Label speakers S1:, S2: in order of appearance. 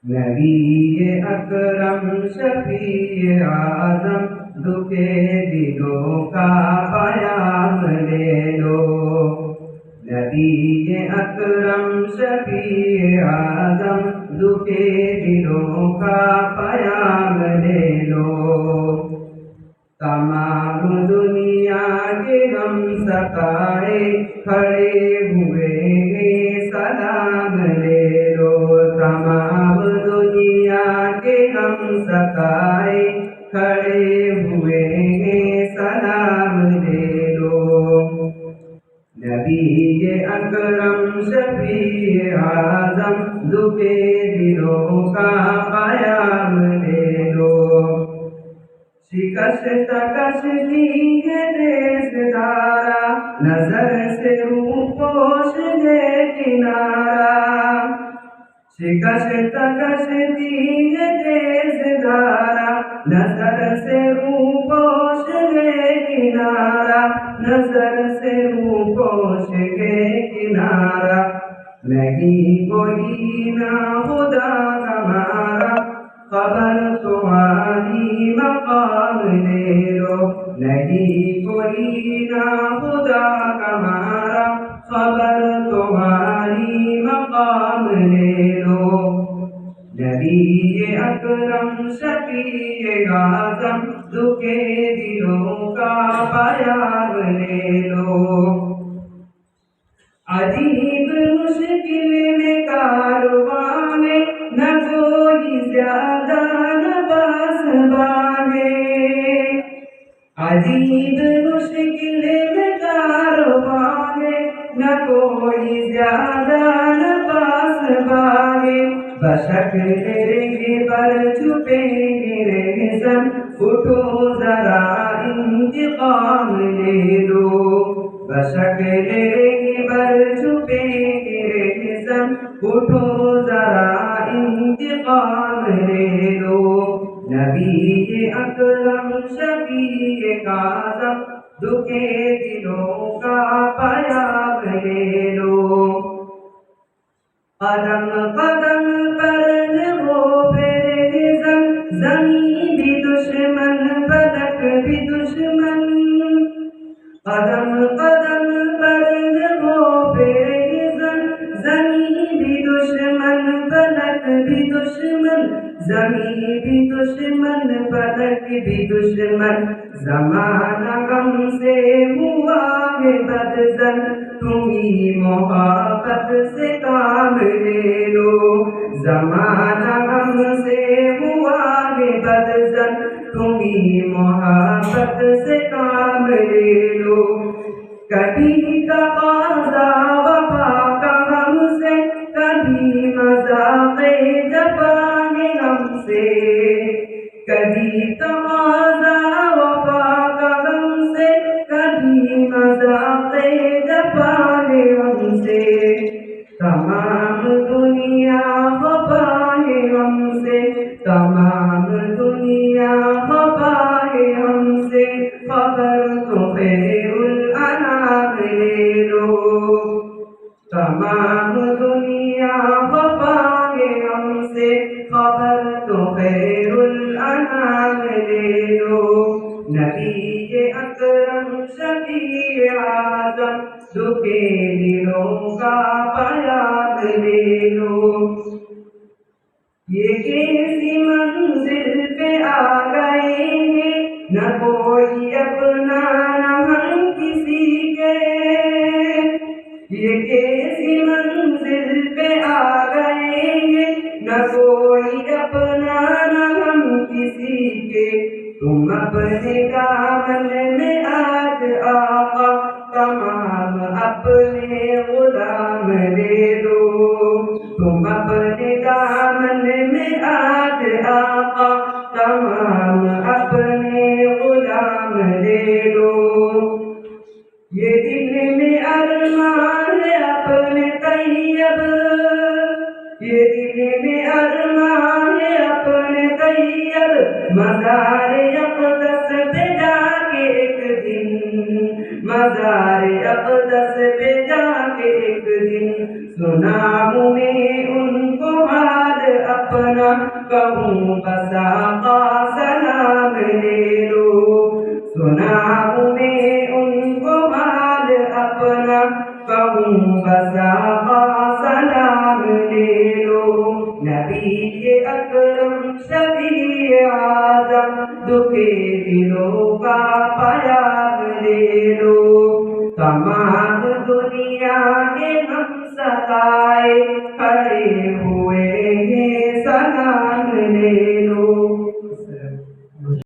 S1: نبی اکرم شفیع اعظم دکھے دلوں کا پیام لے لو. نبی اکرم شفیع اعظم دکھے دلوں کا پیام لے لو. تمام دنیا کے ہم سکائے کھڑے ہوئے ہیں سلام لے لو. تمام دنیا کے ہم سکائے کھڑے ہوئے ہیں سلام لے لو. نبی اکرم شفیع اعظم دکھے دلوں کا پیام لے لو. شکست کشتی ہے دیس دارا نظر سے روح پوش ہے کنارا. شکست کشتی ہے دیس دارا نظر سے روح پوش ہے کنارا. نظر سے روح پوش ہے کنارا. نہیں کوئی نہ خدا ہمارا خبر تمہاری مقام لے لو. نہیں کوئی نہ خدا ہمارا خبر تمہاری مقام لے لو. نبی اکرم شفیع اعظم دکھے دلوں کا پیام لے لو. عجیب مشکل میں کارواں میں نہ کوئی زیادہ نہ بس بانے. عجیب مشکل میں کارواں میں نہ کوئی زیادہ نہ بس بانے. بشکل رنگ پر چھپیں گے رہزن اٹھو ذرا انتقام لے لو. بشکل رنگ پر چھپیں گے رہزن اٹھو ذرا انتقام لے لو. نبی اکرم شفیع اعظم دکھے دلوں کا پیام لے لو. قدم قدم پر وہ پھیرے زمین بھی دشمن فلک بھی دشمن. قدم قدم پر وہ پھیرے زمین بھی دشمن فلک بھی دشمن. زمین بھی دشمن فلک بھی دشمن. زمانہ غم سے ہوا ہے بدزن تمہیں محبت سے کام لے لو. زمانہ غم سے ہوا ہے بدزن تمہیں محبت سے کام لے لو. کبھی تقاضا وفا کا ہم سے کبھی مذاق جفا ہے ہم سے. کبھی تقاضا وفا کا ہم سے کبھی مذاق جفا ہے ہم سے. تمام دنیا وفا ہے ہم سے. تمام دنیا وفا ہے ہم سے. خبر تو خیر الانام لے لو. تمام دنیا وفا ہے ہم سے. خبر تو خیر الانام لے لو. نبی اکرم شفیع اعظم دکھے دلوں کا پیام لے لو. یہ کیسی منزل پہ آ گئے ہیں نہ کوئی اپنا نہ ہم کسی کے. یہ کیسی منزل پہ آ گئے ہیں نہ کوئی اپنا نہ ہم کسی کے. تم اپنے دامن میں آج آقا تمام اپنے غلام لے لو. تم اپنے دامن میں آج آقا تمام اپنے غلام لے لو. یہ دل میں ارمان ہے اپنے طیب. یہ دل میں ارمان ہے اپنے طیب. مزار اقدس پہ جا کے ایک دن. مزار اقدس پہ جا کے ایک دن سناؤں میں ان کو حال اپنا کہوں بس آقا سلام لے لو سناؤں میں ان کو حال اپنا کہوں بس آقا سلام لے لو نبی کے اکرم شفیع اعظم دکھے دلوں کا پیام لے لو تمام دنیا کے غم ستائے